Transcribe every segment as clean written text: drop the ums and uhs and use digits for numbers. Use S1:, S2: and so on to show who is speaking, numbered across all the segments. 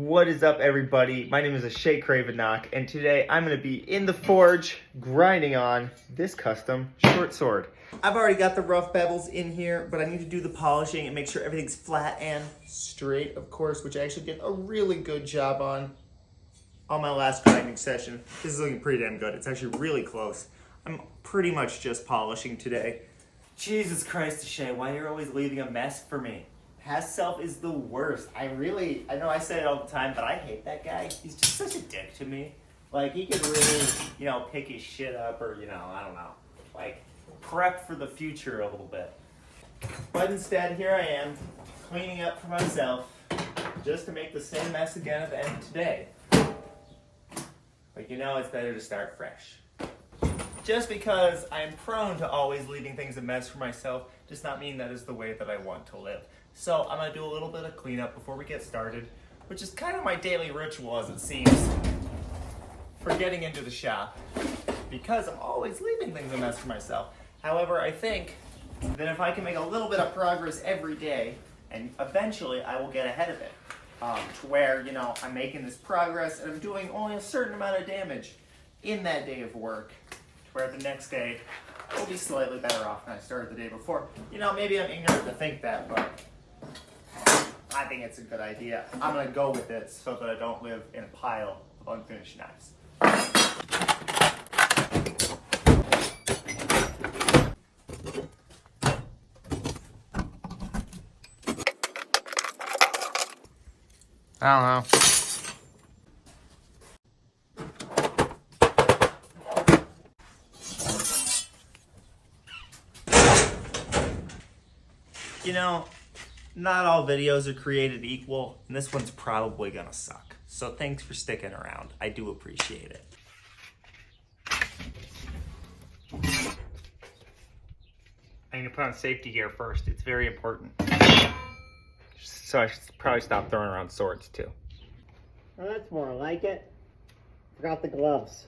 S1: What is up, everybody? My name is Ashay Cravenock, and today I'm going to be in the forge grinding on this custom short sword. I've already got the rough bevels in here, but I need to do the polishing and make sure everything's flat and straight, of course, which I actually did a really good job on my last grinding session. This is looking pretty damn good. It's actually really close. I'm pretty much just polishing today. Jesus Christ, Ashay, why you're always leaving a mess for me? Past self is the worst. I know I say it all the time, but I hate that guy. He's just such a dick to me. Like, he could really, pick his shit up or, I don't know. Like, prep for the future a little bit. But instead, here I am, cleaning up for myself, just to make the same mess again at the end of today. But it's better to start fresh. Just because I'm prone to always leaving things a mess for myself does not mean that is the way that I want to live. So I'm going to do a little bit of cleanup before we get started, which is kind of my daily ritual as it seems, for getting into the shop, because I'm always leaving things a mess for myself. However, I think that if I can make a little bit of progress every day, and eventually I will get ahead of it, to where, I'm making this progress and I'm doing only a certain amount of damage in that day of work, to where the next day I'll be slightly better off than I started the day before. Maybe I'm ignorant to think that, but I think it's a good idea. I'm going to go with it so that I don't live in a pile of unfinished knives. I don't know. Not all videos are created equal, and this one's probably gonna suck. So thanks for sticking around. I do appreciate it. I'm gonna put on safety gear first. It's very important. So I should probably stop throwing around swords too.
S2: Oh, that's more like it. Forgot the gloves.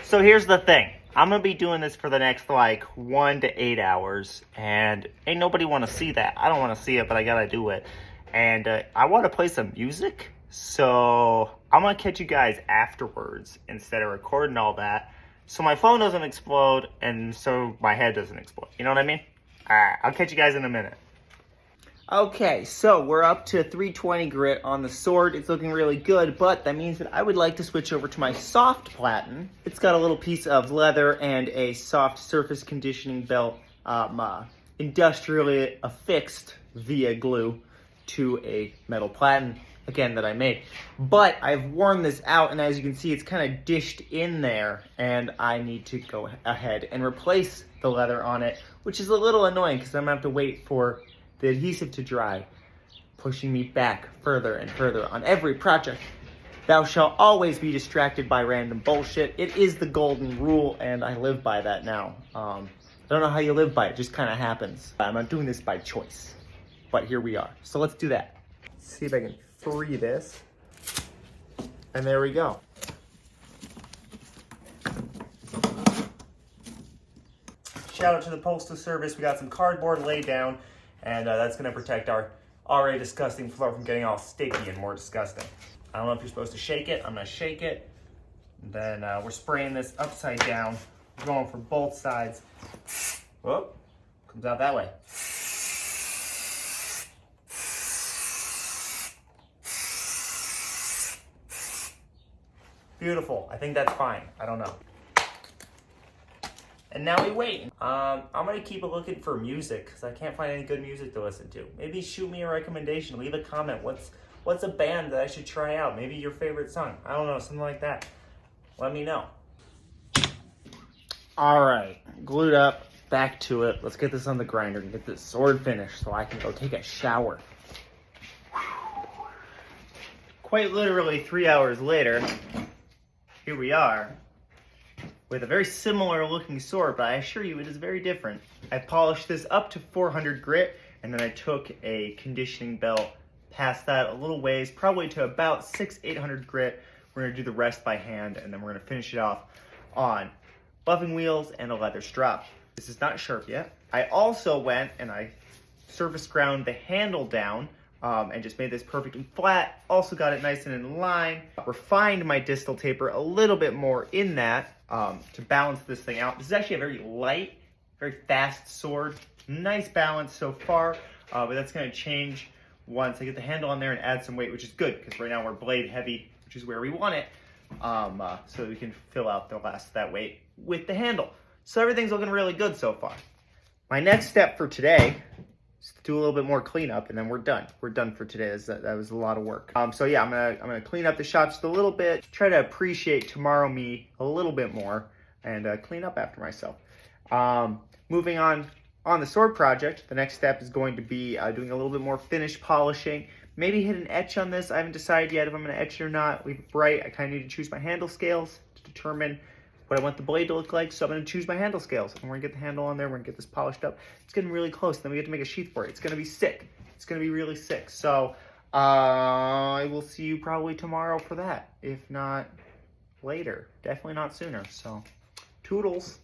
S1: So here's the thing. I'm going to be doing this for the next 1 to 8 hours, and ain't nobody want to see that. I don't want to see it, but I got to do it. And I want to play some music, so I'm going to catch you guys afterwards instead of recording all that, so my phone doesn't explode and so my head doesn't explode. You know what I mean? All right, I'll catch you guys in a minute. Okay, so we're up to 320 grit on the sword. It's looking really good, but that means that I would like to switch over to my soft platen. It's got a little piece of leather and a soft surface conditioning belt, industrially affixed via glue to a metal platen, again, that I made. But I've worn this out, and as you can see, it's kind of dished in there, and I need to go ahead and replace the leather on it, which is a little annoying because I'm going to have to wait for the adhesive to dry, pushing me back further and further on every project. Thou shalt always be distracted by random bullshit. It is the golden rule, and I live by that now. I don't know how you live by it, just kind of happens. I'm not doing this by choice, but here we are. So let's do that. Let's see if I can free this. And there we go. Shout out to the Postal Service. We got some cardboard laid down, and that's going to protect our already disgusting floor from getting all sticky and more disgusting. I don't know if you're supposed to shake it. I'm going to shake it. Then we're spraying this upside down. We're going for both sides. Whoop. Comes out that way. Beautiful. I think that's fine. I don't know. And now we wait. I'm going to keep looking for music because I can't find any good music to listen to. Maybe shoot me a recommendation. Leave a comment. What's a band that I should try out? Maybe your favorite song. I don't know. Something like that. Let me know. All right. Glued up. Back to it. Let's get this on the grinder and get this sword finished so I can go take a shower. Quite literally 3 hours later, here we are, with a very similar looking sword, but I assure you it is very different. I polished this up to 400 grit, and then I took a conditioning belt past that a little ways, probably to about 600-800 grit, We're gonna do the rest by hand, and then we're gonna finish it off on buffing wheels and a leather strap. This is not sharp yet. I also went and I surface ground the handle down and just made this perfect and flat. Also got it nice and in line. Refined my distal taper a little bit more in that to balance this thing out. This is actually a very light, very fast sword. Nice balance so far, but that's gonna change once I get the handle on there and add some weight, which is good because right now we're blade heavy, which is where we want it, so we can fill out the last of that weight with the handle. So everything's looking really good so far. My next step for today is to do a little bit more cleanup, and then we're done. We're done for today. That was a lot of work. So yeah, I'm gonna clean up the shop just a little bit, try to appreciate tomorrow me a little bit more, and clean up after myself. Moving on the sword project, the next step is going to be doing a little bit more finish polishing. Maybe hit an etch on this. I haven't decided yet if I'm gonna etch it or not. Leave it bright. I kind of need to choose my handle scales to determine what I want the blade to look like, so I'm gonna choose my handle scales. And we're gonna get the handle on there, we're gonna get this polished up. It's getting really close, then we get to make a sheath for it. It's gonna be sick. It's gonna be really sick. So I will see you probably tomorrow for that, if not later. Definitely not sooner, so toodles.